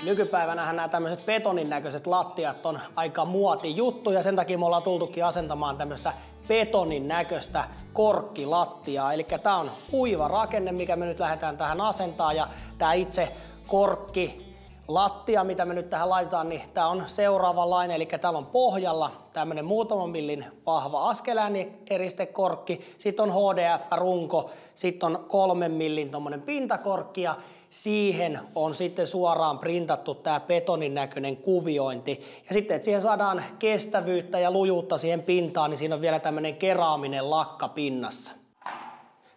Nykypäivänähän nämä tämmöiset betonin näköiset lattiat on aika muotijuttu ja sen takia me ollaan tultukin asentamaan tämmöistä betonin näköistä korkkilattiaa. Eli tää on kuiva rakenne, mikä me nyt lähdetään tähän asentaa ja tää itse korkki lattia, mitä me nyt tähän laitetaan, niin tää on seuraavanlainen, eli täällä on pohjalla tämmönen muutaman millin vahva askeläänieristekorkki, sitten on HDF-runko, sitten on 3 millin tommonen pintakorkki ja siihen on sitten suoraan printattu tää betonin näköinen kuviointi. Ja sitten, että siihen saadaan kestävyyttä ja lujuutta siihen pintaan, niin siinä on vielä tämmönen keraaminen lakka pinnassa.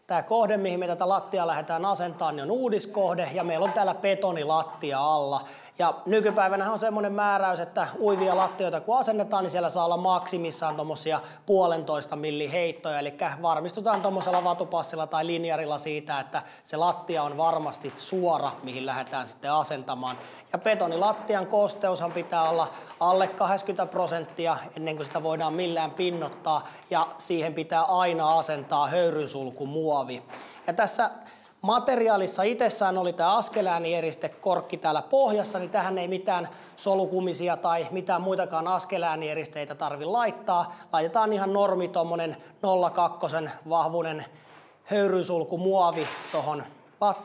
Tämä kohde, mihin me tätä lattiaa lähdetään asentamaan, niin on uudiskohde ja meillä on täällä betonilattia alla. Ja nykypäivänä on semmoinen määräys, että uivia lattioita kun asennetaan, niin siellä saa olla maksimissaan tommosia 1,5 millin heittoja. Eli varmistutaan tommosella vatupassilla tai linjarilla siitä, että se lattia on varmasti suora, mihin lähdetään sitten asentamaan. Ja betonilattian kosteushan pitää olla alle 80% ennen kuin sitä voidaan millään pinnottaa. Ja siihen pitää aina asentaa höyrynsulkumuovi. Ja tässä materiaalissa itsessään oli tämä askeläänieristekorkki täällä pohjassa, niin tähän ei mitään solukumisia tai mitään muitakaan askeläänieristeitä tarvi laittaa. Laitetaan ihan normi tommonen 0,2 vahvuinen höyrynsulkumuovi tohon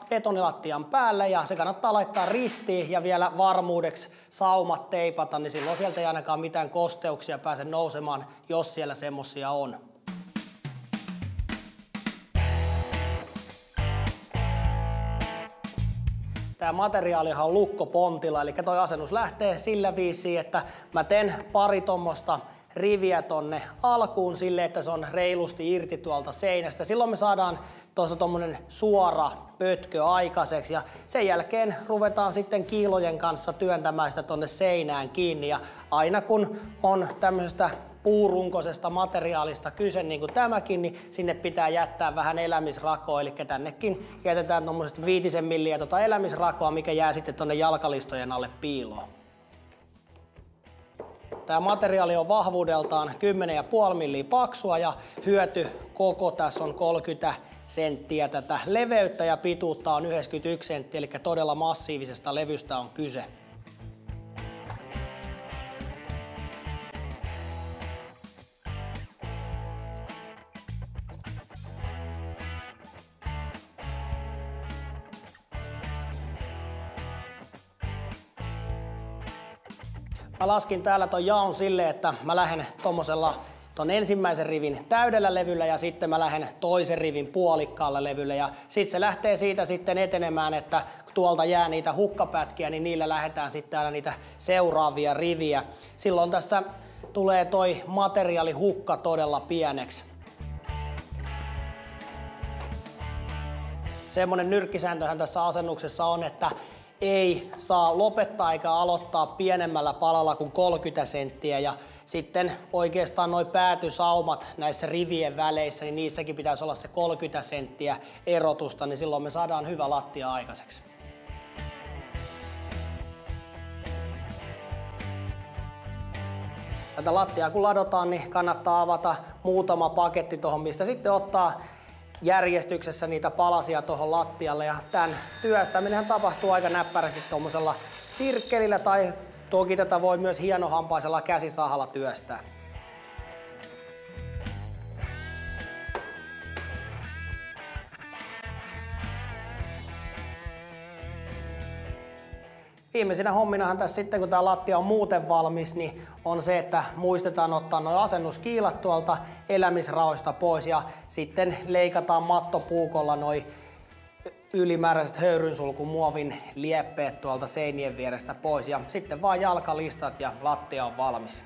betonilattian päälle ja se kannattaa laittaa ristiin ja vielä varmuudeksi saumat teipata, niin silloin sieltä ei ainakaan mitään kosteuksia pääse nousemaan, jos siellä semmosia on. Tämä materiaalihan on lukkopontilla, eli toi asennus lähtee sillä viisiin, että mä teen pari tommosta riviä tonne alkuun sille, että se on reilusti irti tuolta seinästä. Silloin me saadaan tuossa tommonen suora pötkö aikaiseksi ja sen jälkeen ruvetaan sitten kiilojen kanssa työntämään sitä tonne seinään kiinni. Ja aina kun on tämmöisestä puurunkoisesta materiaalista kyse, niin kuin tämäkin, niin sinne pitää jättää vähän elämisrakoa, eli tännekin jätetään tuommoiset 5 milliä elämisrakoa, mikä jää sitten tuonne jalkalistojen alle piiloon. Tämä materiaali on vahvuudeltaan 10,5 milliä paksua ja hyöty koko tässä on 30 senttiä tätä leveyttä ja pituutta on 91 senttiä, eli todella massiivisesta levystä on kyse. Mä laskin täällä ton jaon silleen, että mä lähden tommosella ton ensimmäisen rivin täydellä levyllä ja sitten mä lähden toisen rivin puolikkaalla levyllä ja sitten se lähtee siitä sitten etenemään, että kun tuolta jää niitä hukkapätkiä, niin niillä lähdetään sitten aina niitä seuraavia riviä. Silloin tässä tulee toi materiaalihukka todella pieneksi. Semmonen nyrkkisääntöhän tässä asennuksessa on, että ei saa lopettaa eikä aloittaa pienemmällä palalla kuin 30 senttiä ja sitten oikeastaan noi päätysaumat näissä rivien väleissä, niin niissäkin pitäisi olla se 30 senttiä erotusta, niin silloin me saadaan hyvä lattia aikaiseksi. Tätä lattiaa kun ladotaan, niin kannattaa avata muutama paketti tuohon, mistä sitten ottaa järjestyksessä niitä palasia tuohon lattialle ja tämän työstäminenhän tapahtuu aika näppärästi tuommoisella sirkkelillä tai toki tätä voi myös hienohampaisella käsisahalla työstää. Viimeisenä homminahan tässä sitten, kun tämä lattia on muuten valmis, niin on se, että muistetaan ottaa nuo asennuskiilat tuolta elämisraoista pois ja sitten leikataan mattopuukolla noi ylimääräiset höyrynsulkumuovin lieppeet tuolta seinien vierestä pois ja sitten vaan jalkalistat ja lattia on valmis.